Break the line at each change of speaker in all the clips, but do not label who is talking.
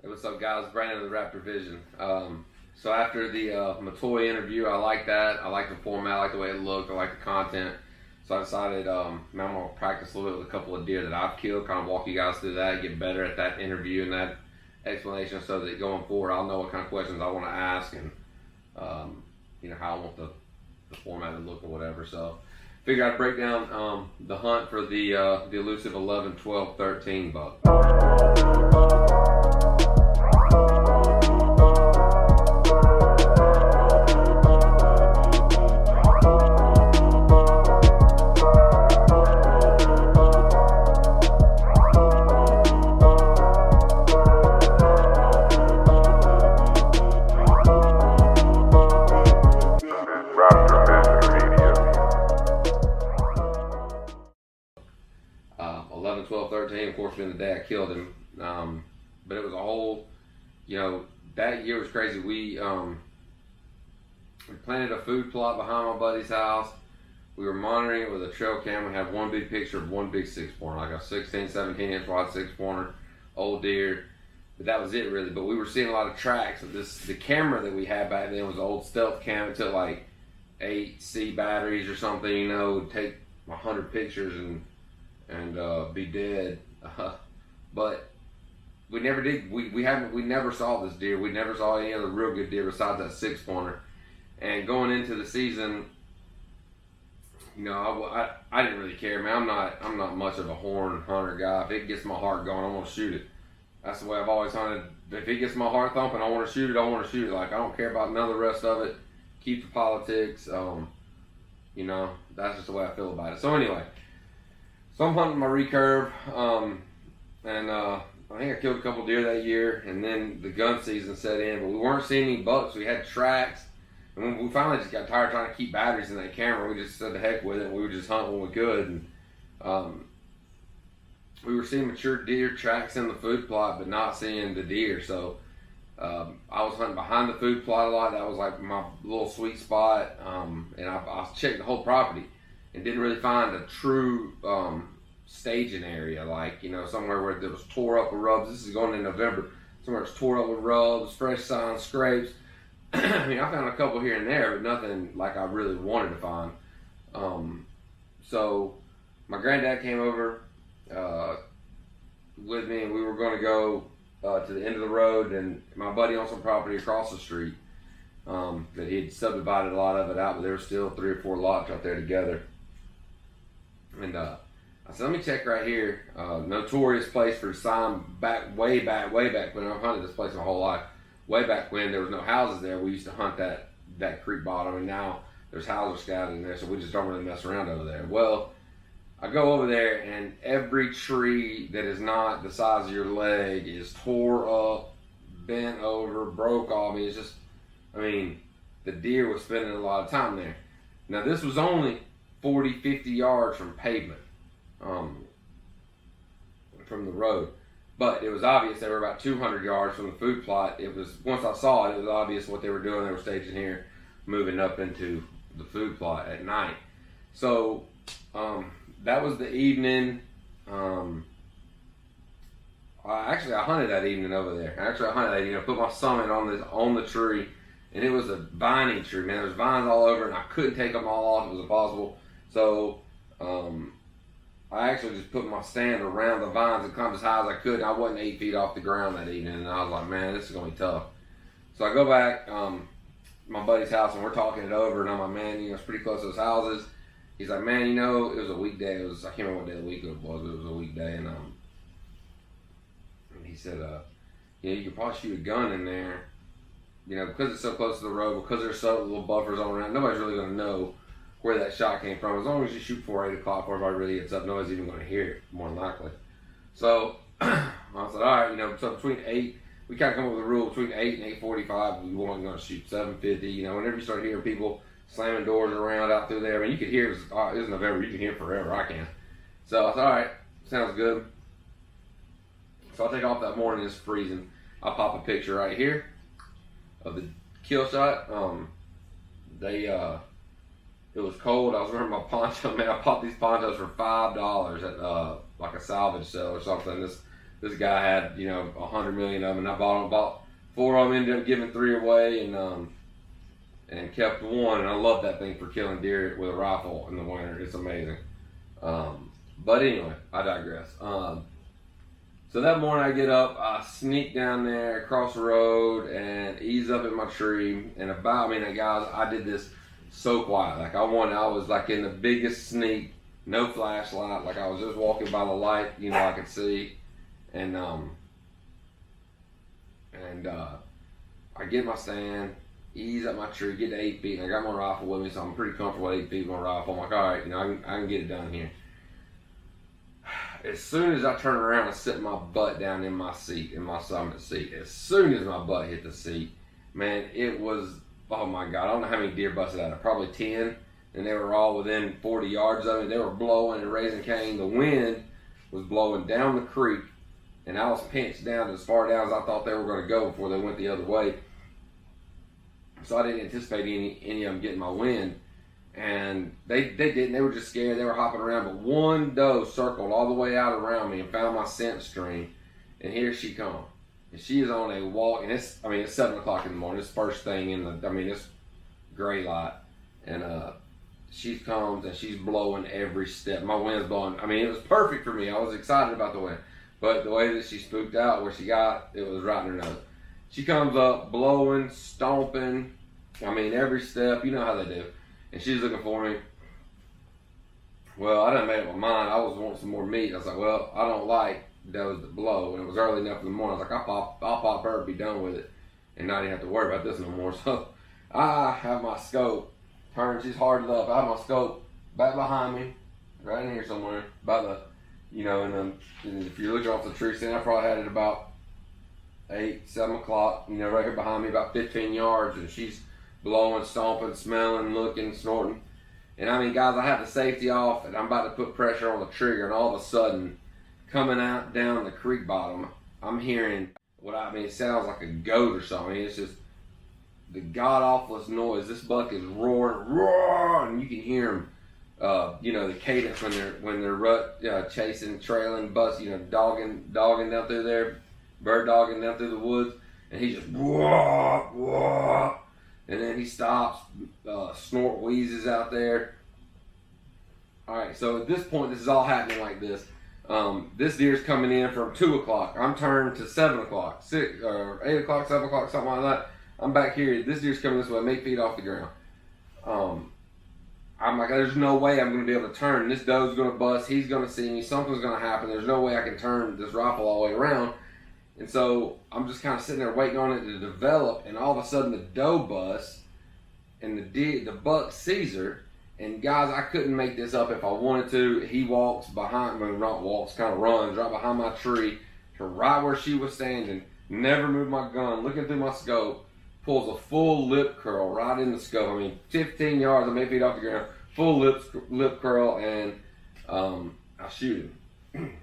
Hey, what's up, guys? Brandon of the Raptor Vision. So after the Matoy interview, I like that. I like the format. I like the way it looked. I like the content. So I decided, man, I'm gonna practice a little bit with a couple of deer that I've killed. Kind of walk you guys through that, get better at that interview and that explanation, so that going forward, I'll know what kind of questions I want to ask and how I want the format to look or whatever. So figure I'd break down the hunt for the elusive 11, 12, 13 buck. 11, 12, 13, of course, being the day I killed him. But it was a whole, that year was crazy. We planted a food plot behind my buddy's house. We were monitoring it with a trail cam. We had one big picture of one big 6-pointer, like a 16, 17 inch wide 6-pointer, old deer. But that was it, really. But we were seeing a lot of tracks. The camera that we had back then was an old stealth cam. It took like 8C batteries or something, it'd take 100 pictures and be dead. But we never did. We never saw this deer. We never saw any other real good deer besides that 6-pointer. And going into the season, I didn't really care, man. I'm not much of a horn hunter guy. If it gets my heart going, I want to shoot it. That's the way I've always hunted. If it gets my heart thumping, I want to shoot it. I want to shoot it. Like, I don't care about none of the rest of it. Keep the politics. That's just the way I feel about it. So anyway, I'm hunting my recurve, and I think I killed a couple deer that year, and then the gun season set in, but we weren't seeing any bucks. We had tracks, and when we finally just got tired trying to keep batteries in that camera, we just said the heck with it, and we would just hunt when we could. And we were seeing mature deer tracks in the food plot, but not seeing the deer. So I was hunting behind the food plot a lot. That was like my little sweet spot, and I checked the whole property and didn't really find a true staging area, like, somewhere where it was tore up with rubs. This is going in November. Somewhere it's tore up with rubs, fresh signs, scrapes. I found a couple here and there, but nothing like I really wanted to find. So my granddad came over with me, and we were going to go to the end of the road, and my buddy owned some property across the street that he'd subdivided a lot of it out, but there were still 3 or 4 lots out there together. And I said, let me check right here. Notorious place for sign way back when I've hunted this place my whole life. Way back when there was no houses there, we used to hunt that creek bottom, and now there's houses scattered in there, so we just don't really mess around over there. Well, I go over there, and every tree that is not the size of your leg is tore up, bent over, broke off. The deer was spending a lot of time there. Now, this was only 40, 50 yards from pavement, from the road. But it was obvious they were about 200 yards from the food plot. Once I saw it was obvious what they were doing. They were staging here, moving up into the food plot at night. So that was the evening. I hunted that evening over there. I put my summit on the tree, and it was a vining tree, man. There's vines all over, and I couldn't take them all off. It was impossible. So I actually just put my stand around the vines and come as high as I could. I wasn't 8 feet off the ground that evening, and I was like, man, this is going to be tough. So I go back my buddy's house, and we're talking it over, and I'm like, man, it's pretty close to those houses. He's like, man, it was a weekday. I can't remember what day of the week it was, but it was a weekday. And he said, you could probably shoot a gun in there, because it's so close to the road, because there's so little buffers all around. Nobody's really going to know where that shot came from. As long as you shoot before 8 o'clock, before everybody really gets up, nobody's even going to hear it, more than likely. So I said, all right, so between 8, we kind of come up with a rule, between 8 and 8:45, we weren't going to shoot 7:50. Whenever you start hearing people slamming doors around out through there, you could hear, it was November, you can hear it forever, I can. So I said, all right, sounds good. So I take off that morning, it's freezing. I'll pop a picture right here of the kill shot. It was cold. I was wearing my poncho. Man, I bought these ponchos for $5 at like a salvage sale or something. this guy had, you know, 100 million of them, and I bought 4 of them, ended up giving 3 away, and kept 1. And I love that thing for killing deer with a rifle in the winter. It's amazing. But anyway, I digress. So that morning I get up, I sneak down there across the road and ease up in my tree. And guys, I did this so quiet. Like I was like in the biggest sneak, no flashlight. Like I was just walking by the light, you know, I could see. And I get my stand, ease up my tree, get to 8 feet. And I got my rifle with me, so I'm pretty comfortable at 8 feet with my rifle. I'm like, all right, you know, I can get it done here. As soon as I turn around and sit my butt down in my seat, in my summit seat, as soon as my butt hit the seat, man, it was, oh my God, I don't know how many deer busted out of it, probably 10, and they were all within 40 yards of me. They were blowing and raising cane. The wind was blowing down the creek, and I was pinched down as far down as I thought they were going to go before they went the other way. So I didn't anticipate any of them getting my wind. And they didn't. They were just scared. They were hopping around. But one doe circled all the way out around me and found my scent stream. And here she comes. And she is on a walk. And it's 7 o'clock in the morning. It's first thing it's gray light. And she comes and she's blowing every step. My wind's blowing. It was perfect for me. I was excited about the wind. But the way that she spooked out, where she got, it was right in her nose. She comes up blowing, stomping. Every step. You know how they do. And she's looking for me. Well, I done made up my mind. I was wanting some more meat. I was like, well, I don't like does that blow. And it was early enough in the morning. I was like, I'll pop her and be done with it. And not even have to worry about this no more. So I have my scope turned. She's harded up. I have my scope back behind me, right in here somewhere. By the, and if you're looking off the tree stand, I probably had it about 7 o'clock, right here behind me, about 15 yards. And she's blowing, stomping, smelling, looking, snorting. And guys, I have the safety off and I'm about to put pressure on the trigger, and all of a sudden, coming out down the creek bottom, I'm hearing it sounds like a goat or something. It's just the god-awfulest noise. This buck is roaring, and you can hear him, the cadence when they're chasing, trailing, dogging down through there, bird dogging down through the woods, and he just roar. And then he stops, snort, wheezes out there. All right, so at this point, this is all happening like this. This deer's coming in from 2 o'clock. I'm turned to 7 o'clock, 6 or 8 o'clock, 7 o'clock, something like that. I'm back here. This deer's coming this way. I'm 8 feet off the ground. I'm like, there's no way I'm going to be able to turn. This doe's going to bust. He's going to see me. Something's going to happen. There's no way I can turn this rifle all the way around. And so I'm just kind of sitting there waiting on it to develop, and all of a sudden the doe busts, and the buck sees her. And guys, I couldn't make this up if I wanted to. He walks behind, kind of runs right behind my tree to right where she was standing. Never moved my gun, looking through my scope, pulls a full lip curl right in the scope. 15 yards, I'm 8 feet off the ground, full lip curl, and I shoot him.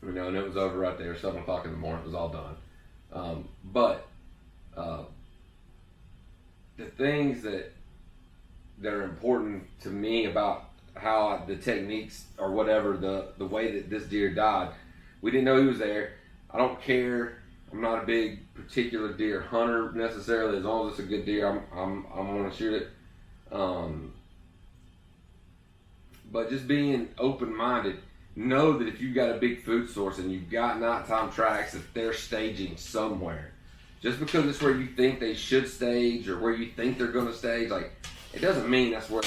And it was over right there, 7 o'clock in the morning. It was all done. But the things that are important to me about how the techniques or whatever, the way that this deer died, we didn't know he was there. I don't care. I'm not a big particular deer hunter necessarily. As long as it's a good deer, I'm going to shoot it. But just being open-minded. Know that if you've got a big food source and you've got nighttime tracks, that they're staging somewhere. Just because it's where you think they should stage or where you think they're going to stage, it doesn't mean that's where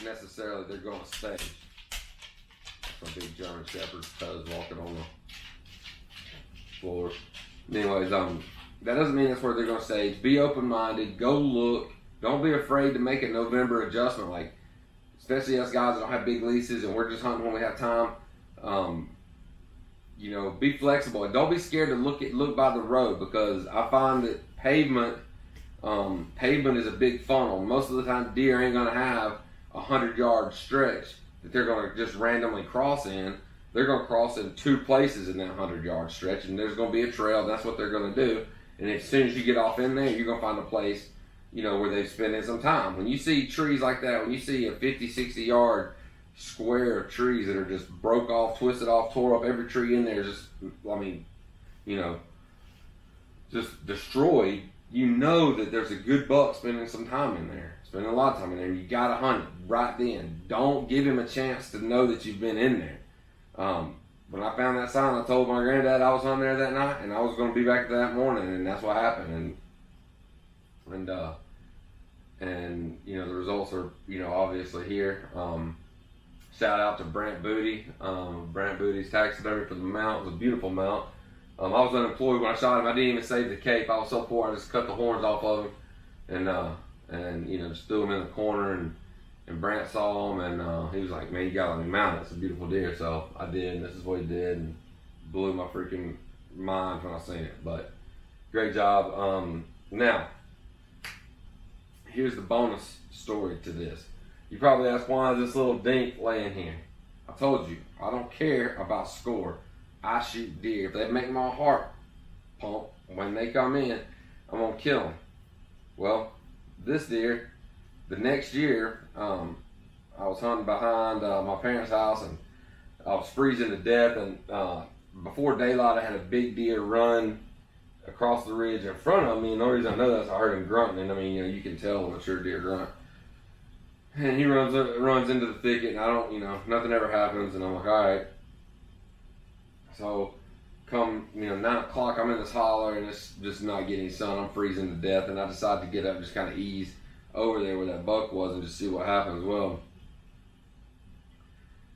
necessarily they're going to stage. Some big German Shepherd's toes walking on the floor. Anyways, that doesn't mean that's where they're going to stage. Be open-minded. Go look. Don't be afraid to make a November adjustment. Especially us guys that don't have big leases and we're just hunting when we have time. Be flexible and don't be scared to look by the road, because I find that pavement is a big funnel. Most of the time, deer ain't gonna have 100-yard stretch that they're gonna just randomly cross in. They're gonna cross in 2 places in that 100-yard stretch, and there's gonna be a trail. And that's what they're gonna do. And as soon as you get off in there, you're gonna find a place, where they've spent some time. When you see trees like that, when you see a 50, 60-yard square of trees that are just broke off, twisted off, tore up. Every tree in there just, I mean, you know, just destroyed. You know that there's a good buck spending some time in there, spending a lot of time in there. You gotta hunt it right then. Don't give him a chance to know that you've been in there. When I found that sign, I told my granddad I was hunting there that night, and I was going to be back that morning, and that's what happened. And you know, the results are, you know, obviously here. Shout out to Brant Booty. Brant Booty's taxidermy for the mount. It was a beautiful mount. I was unemployed when I shot him. I didn't even save the cape. I was so poor, I just cut the horns off of him, and you know, just threw him in the corner. And Brant saw him, and he was like, "Man, you gotta let me mount it. It's a beautiful deer." So I did, and this is what he did, and blew my freaking mind when I seen it. But great job. Now, here's the bonus story to this. You probably ask, why is this little dink laying here? I told you, I don't care about score. I shoot deer. If they make my heart pump when they come in, I'm gonna kill them. Well, this deer, the next year, I was hunting behind my parents' house, and I was freezing to death. And before daylight, I had a big deer run across the ridge in front of me. And the only reason I know that is I heard him grunting. And I mean, you know, you can tell when a mature deer grunt. And he runs into the thicket, and I don't, you know, nothing ever happens. And I'm like, all right. So come, you know, 9 o'clock, I'm in this holler, and it's just not getting sun. I'm freezing to death, and I decide to get up and just kind of ease over there where that buck was and just see what happens. Well,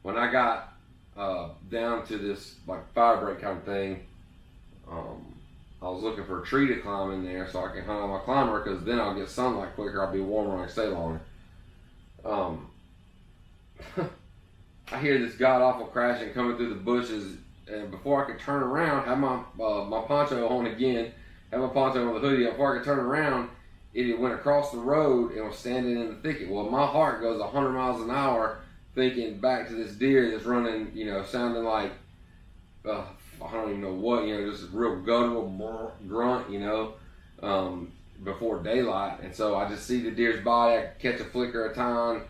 when I got down to this like fire break kind of thing, I was looking for a tree to climb in there so I can hunt on my climber, because then I'll get sunlight quicker. I'll be warmer and I can stay longer. I hear this god awful crashing coming through the bushes, and before I could turn around, have my poncho on again, have my poncho on the hoodie. Before I could turn around, it went across the road and was standing in the thicket. Well, my heart goes 100 miles an hour thinking back to this deer that's running, you know, sounding like, I don't even know what, you know, just a real guttural grunt, you know, before daylight. And so I just see the deer's body. I catch a flicker of time.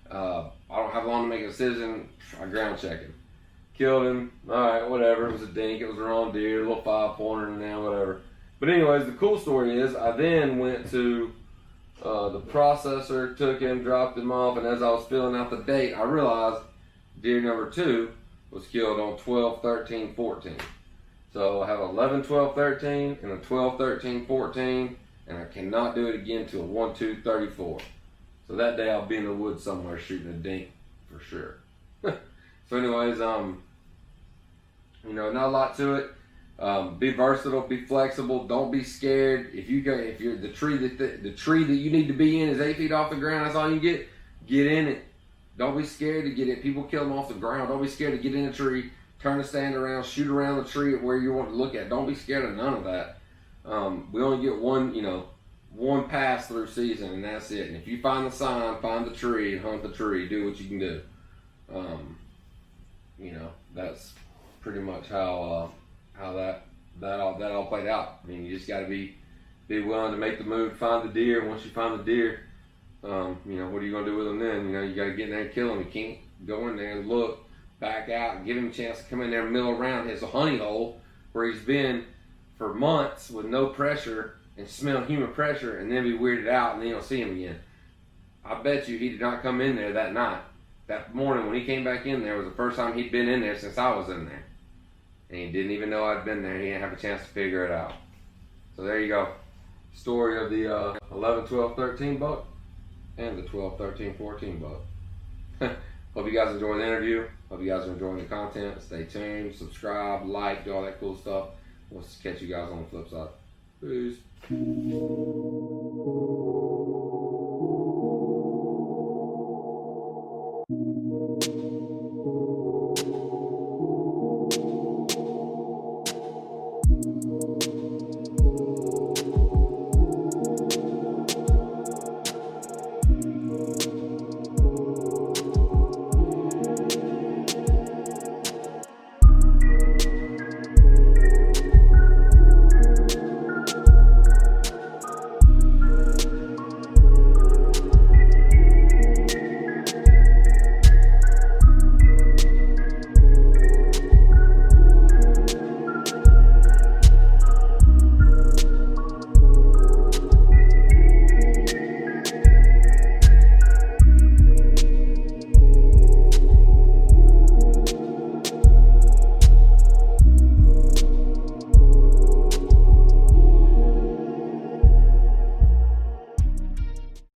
I don't have long to make a decision. I ground check him. Killed him. All right, whatever. It was a dink. It was the wrong deer. A little 5-pointer and now, whatever. But anyways, the cool story is I then went to the processor, took him, dropped him off, and as I was filling out the date, I realized deer number 2 was killed on 12/13/14. So I have 11/12/13 and a 12/13/14, and I cannot do it again till 1/2/34. So that day I'll be in the woods somewhere shooting a dink for sure. So anyways, you know, not a lot to it. Be versatile, be flexible, don't be scared. If you're the tree that you need to be in is 8 feet off the ground, that's all you get in it. Don't be scared to get it. People kill them off the ground. Don't be scared to get in a tree, turn the stand around, shoot around the tree at where you want to look at. Don't be scared of none of that. We only get one pass through season, and that's it. And if you find the sign, find the tree, and hunt the tree, do what you can do. You know, that's pretty much how that all played out. I mean, you just got to be willing to make the move, find the deer. And once you find the deer, you know, what are you going to do with them then? You know, you got to get in there and kill him. You can't go in there and look, back out, and give him a chance to come in there and mill around his honey hole where he's been for months with no pressure and smell human pressure, and then be weirded out, and then you don't see him again. I bet you he did not come in there that night. That morning when he came back in there was the first time he'd been in there since I was in there. And he didn't even know I'd been there. He didn't have a chance to figure it out. So there you go. Story of the 11/12/13 buck and the 12/13/14 buck. Hope you guys enjoyed the interview. Hope you guys are enjoying the content. Stay tuned, subscribe, like, do all that cool stuff. We'll catch you guys on the flip side. Peace.